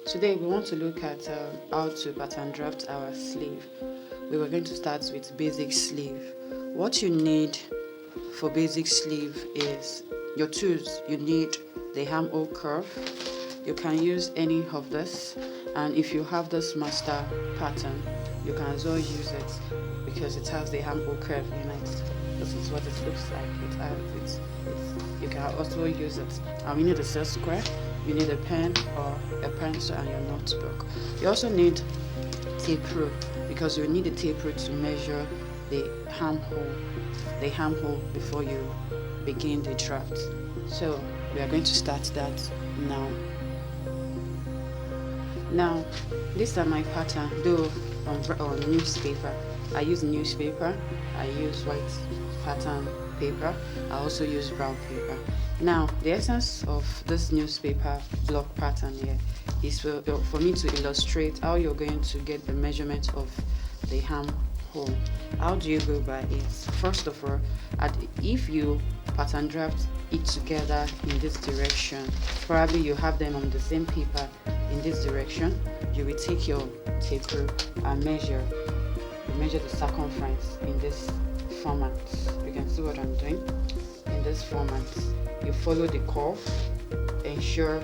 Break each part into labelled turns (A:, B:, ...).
A: Today we want to look at how to pattern draft our sleeve. We were going to start with basic sleeve. What you need for basic sleeve is your tools. You need the armhole curve. You can use any of this, and if you have this master pattern, you can as well use it because it has the armhole curve in it. This is what it looks like. You can also use it. We need a set square, you need a pen or a pencil, and your notebook. You also need tape rule because you need a tape rule to measure the armhole before you begin the draft. So we are going to start that now. Now, these are my pattern, though on newspaper. I use newspaper, I use white pattern paper, I also use brown paper. Now, the essence of this newspaper block pattern here is for me to illustrate how you're going to get the measurement of the armhole. How do you go by it? First of all, if you pattern draft it together in this direction, probably you have them on the same paper in this direction, you will take your tape rule and measure the circumference in this format. You can see what I'm doing in this format. You follow the curve, ensure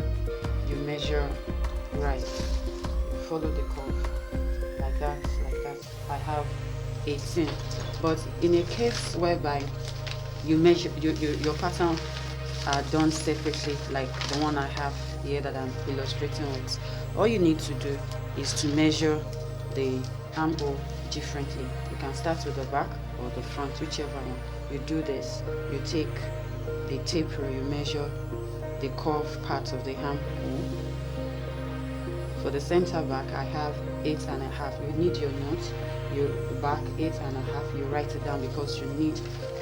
A: you measure right. You follow the curve like that. I have 18, but in a case whereby you measure your pattern are done separately, like the one I have here that I'm illustrating with, all you need to do is to measure the armhole differently. You can start with the back or the front, whichever one. You do this, you take the tape rule, you measure the curved part of the armhole. For the center back, I have 8.5. You need your notes. You back 8.5. You write it down because you need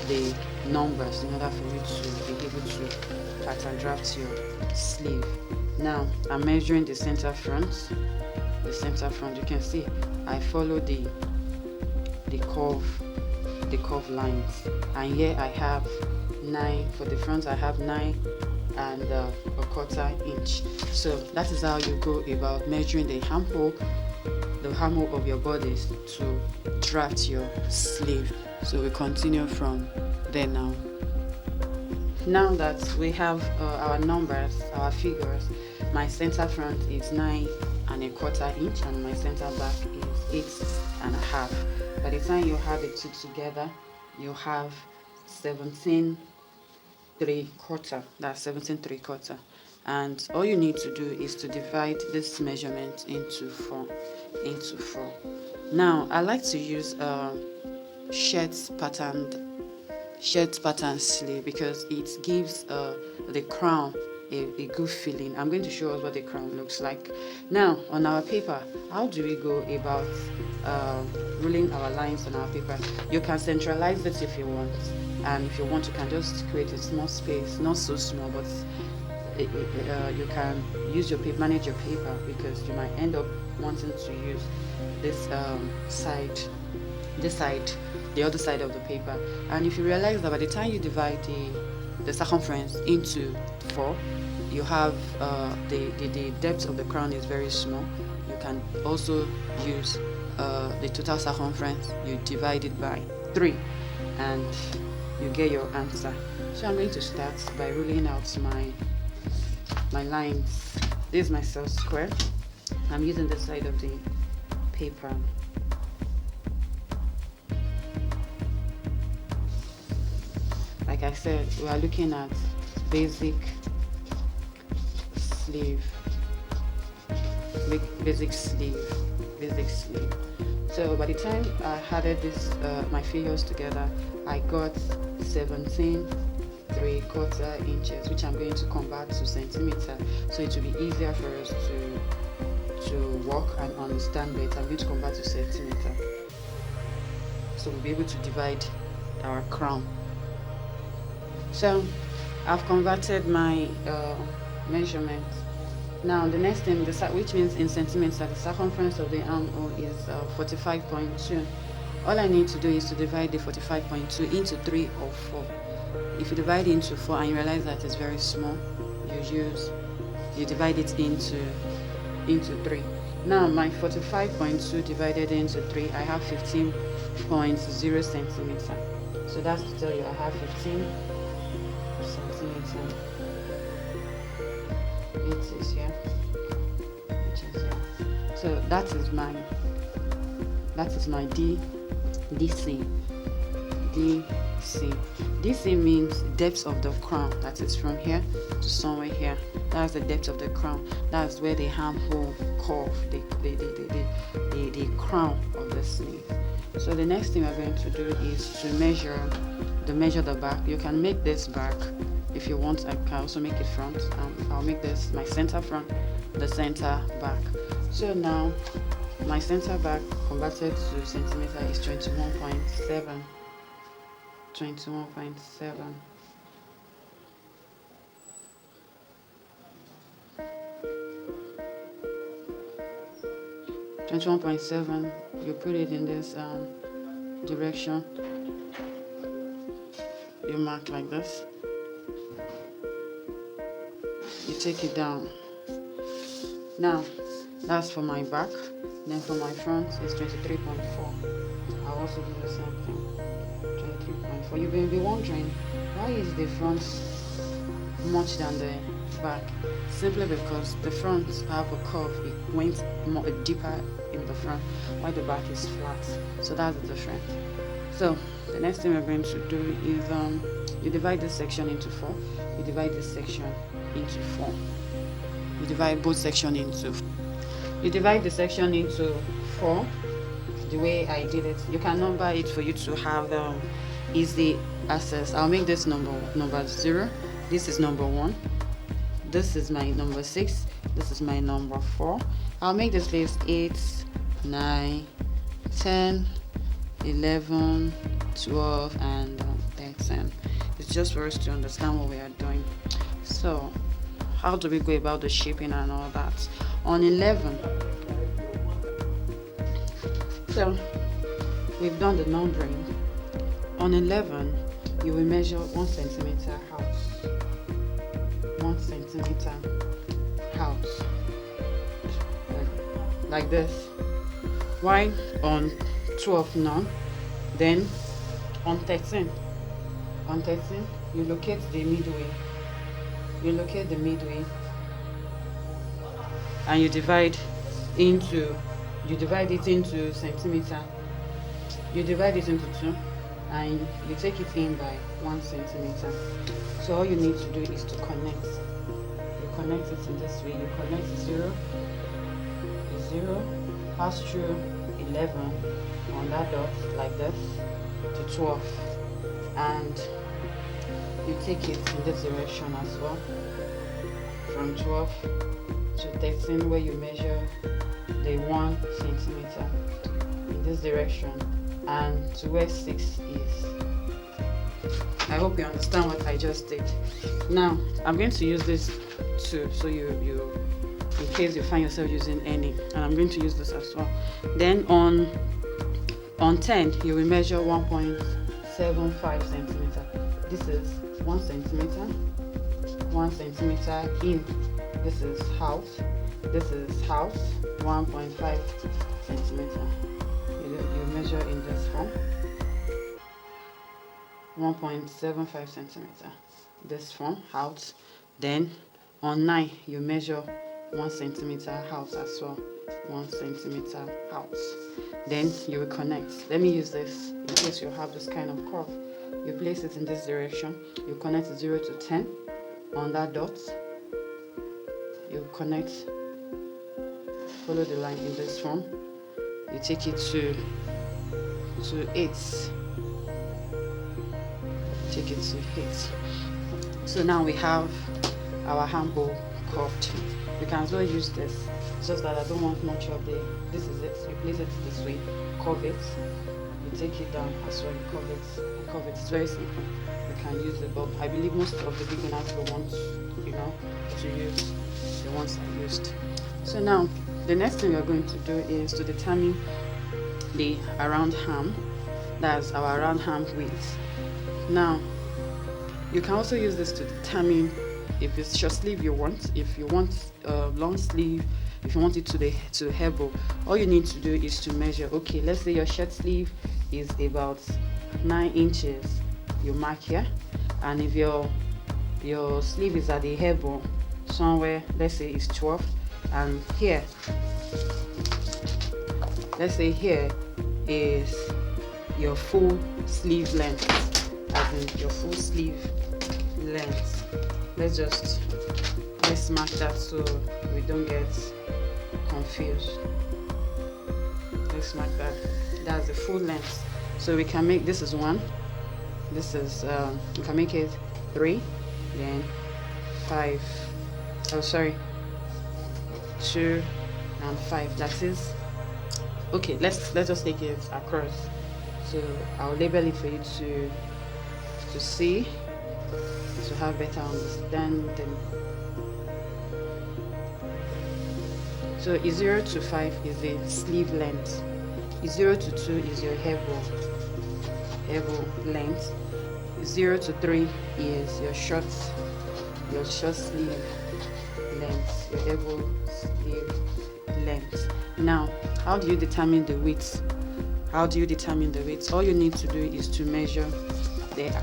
A: the numbers in order for you to be able to pattern draft your sleeve. Now I'm measuring the center front. You can see I follow the curve lines, and here I have 9 for the front. I have 9 and a quarter inch. So that is how you go about measuring the armhole of your bodies to draft your sleeve. So we continue from there now. Now that we have our numbers, our figures, my center front is 9.25 inch and my center back is 8.5. By the time you have the two together, you have 17.75. That's 17.75. And all you need to do is to divide this measurement into 4. Now I like to use shirt pattern sleeve because it gives the crown a good feeling. I'm going to show us what the crown looks like. Now on our paper, how do we go about ruling our lines on our paper? You can centralize it if you want, and if you want you can just create a small space, not so small, but you can use your paper, manage your paper, because you might end up wanting to use this side, the other side of the paper. And if you realize that by the time you divide the circumference into 4, you have the depth of the crown is very small. You can also use the total circumference, you divide it by 3 and you get your answer. So I'm going to start by ruling out my lines. This is my self square. I'm using the side of the paper. Like I said, we are looking at basic sleeve. So by the time I added this my figures together, I got 17.75 inches, which I'm going to convert to centimeter, so it will be easier for us to work and understand better. I'm going to convert to centimeter, so we'll be able to divide our crown. So I've converted my measurement. Now the next thing, which means in centimeters, the circumference of the armhole is 45.2. All I need to do is to divide the 45.2 into 3 or 4. If you divide it into 4 and you realize that it's very small, you divide it into into 3. Now my 45.2 divided into 3, I have 15.0 centimeter. So that's to tell you I have 15 centimeter. It is here. Which is here. So that is my DC. DC means depth of the crown. That is from here to somewhere here. That's the depth of the crown. That's where the armhole curve, the crown of the sleeve. So the next thing we're going to do is to measure the back. You can make this back if you want. I can also make it front. I'll make this my center front, the center back. So now my center back converted to centimeter is 21.7. 21.7. You put it in this direction. You mark like this. You take it down. Now that's for my back. Then for my front is 23.4. I'll also do the same thing. 23.4. You may be wondering, why is the front much than the back? Simply because the front have a curve. It went more deeper in the front, while the back is flat. So that's the difference. So the next thing we're going to do is you divide this section into 4. You divide this section into 4. You divide both sections into 4. You divide the section into 4 the way I did it. You can number it for you to have easy access. I'll make this number 0. This is number 1. This is my number 6. This is my number 4. I'll make this list 8, 9, 10, 11, 12, and 13. It's just for us to understand what we are doing. So how do we go about the shaping and all that? On 11, so we've done the numbering. On 11, you will measure 1 centimeter out. 1 centimeter out. Like this. Why on 12 none? Then on 13. On 13, you locate the midway. You locate the midway. And you divide it into centimeter. You divide it into 2 and you take it in by 1 centimeter. So all you need to do is to connect. You connect it in this way. You connect 0, pass through 11 on that dot like this to 12, and you take it in this direction as well, from 12 to 13, where you measure the 1 centimeter in this direction, and to where 6 is. I hope you understand what I just did. Now I'm going to use this too, so you in case you find yourself using any, and I'm going to use this as well. Then on 10, you will measure 1.75 centimeter. This is 1 centimeter, 1 centimeter in. This is half. This is half. 1.5 centimeter. You measure in this form. 1.75 centimeter. This form out. Then on 9, you measure 1 centimeter out as well. 1 centimeter out. Then you will connect. Let me use this in case you have this kind of curve. You place it in this direction. You connect 0 to 10 on that dot. You connect, follow the line in this form. You take it to 8. Take it to 8. So now we have our handle curved. You can as well use this. It's just that I don't want much of the. This is it. You place it this way, curve it. You take it down as well. You curve it. You curve it. It's very simple. You can use it, but I believe most of the beginners will want, to use the ones I used. So now the next thing we're going to do is to determine the around arm. That's our around arm width. Now you can also use this to determine if it's short sleeve you want. If you want a long sleeve, if you want it to elbow, all you need to do is to measure. Okay, let's say your shirt sleeve is about 9 inches. You mark here, and if your sleeve is at the elbow somewhere, let's say it's 12, and here, let's say here is your full sleeve length, as in your full sleeve length. Let's mark that so we don't get confused. Let's mark that. That's the full length. So we can make, this is 1, this is we can make it 3, then 5, 2 and 5. That is okay. Let's just take it across. So I'll label it for you to see, to have better understanding. So 0 to 5 is the sleeve length. 0 to 2 is your elbow length. 0 to 3 is your short sleeve length, your elbow sleeve length. Now, how do you determine the width? All you need to do is to measure.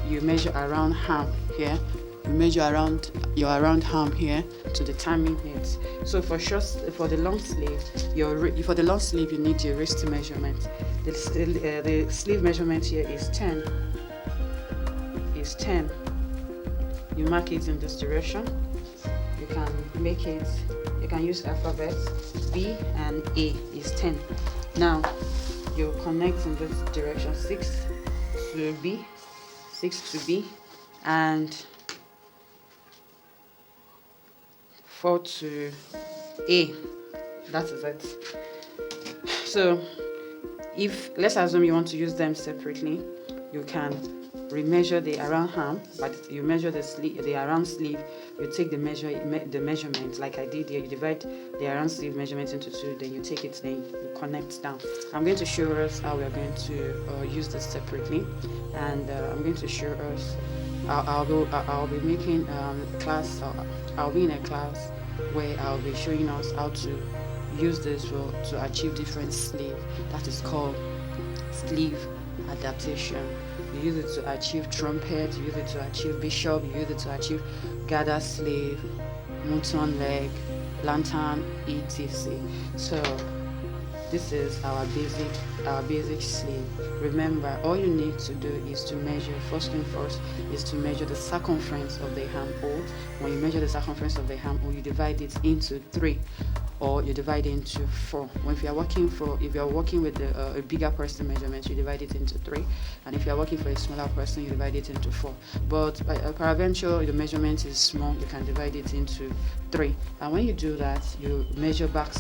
A: You measure around arm here. You measure around your arm here to determine it. So for the long sleeve, you need your wrist measurement. The sleeve measurement here is 10. You mark it in this direction. You can use alphabet. B and A is 10. Now you connect in this direction, 6 to B, and 4 to A. That is it. So let's assume you want to use them separately, you can remeasure the around arm, but you measure the around sleeve. You take the measurement like I did here. You divide the around sleeve measurement into 2, then you take it, then you connect down. I'm going to show us how we are going to use this separately, and I'm going to show us. I'll be making class. I'll be in a class where I'll be showing us how to use this to achieve different sleeve. That is called sleeve adaptation. You use it to achieve trumpet, you use it to achieve bishop, you use it to achieve gather sleeve, mutton leg, lantern, etc. So this is our basic sleeve. Remember, all you need to do is to measure. First thing first is to measure the circumference of the armhole. When you measure the circumference of the armhole, you divide it into 3, or you divide it into 4. If you are working with a bigger person measurement, you divide it into 3, and if you are working for a smaller person, you divide it into 4. But peradventure, the measurement is small, you can divide it into 3. And when you do that, you measure back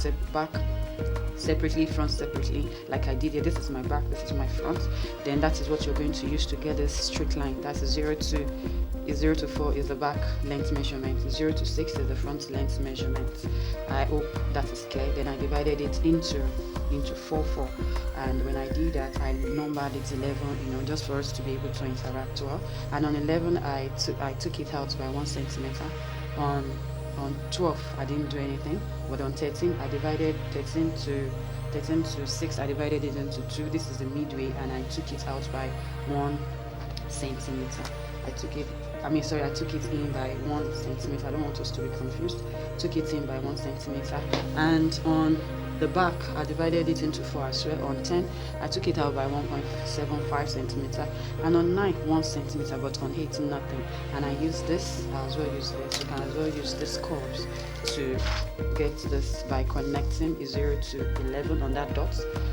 A: separately, front separately, like I did here. This is my back, this is my front. Then that is what you're going to use to get this straight line. That's 0 to 4 is the back length measurement. 0 to 6 is the front length measurement. I hope that is clear. Then I divided it into 4, and when I did that, I numbered it 11, just for us to be able to interact well. And on 11, I took it out by 1 centimeter. On 12, I didn't do anything, but on 13, I divided 13 to 6. I divided it into 2. This is the midway, and I took it out by 1 centimeter. I took it in by 1 centimeter. I don't want us to be confused. Took it in by 1 centimeter, and on the back, I divided it into 4 as well. On 10, I took it out by 1.75 centimeter, and on 9, 1 centimeter, but on 8, nothing. And I use this. I as well use this. You can as well use this curves to get this by connecting 0 to 11 on that dot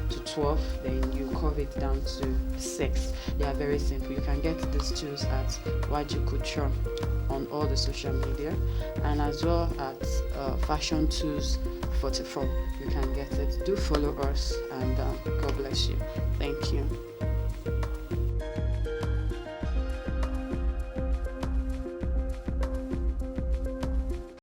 A: to 12. Then you curve it down to 6. They are very simple. You can get these tools at YG Couture on all the social media, and as well at Fashion Tools 44. You can get it. Do follow us, and God bless you. Thank you.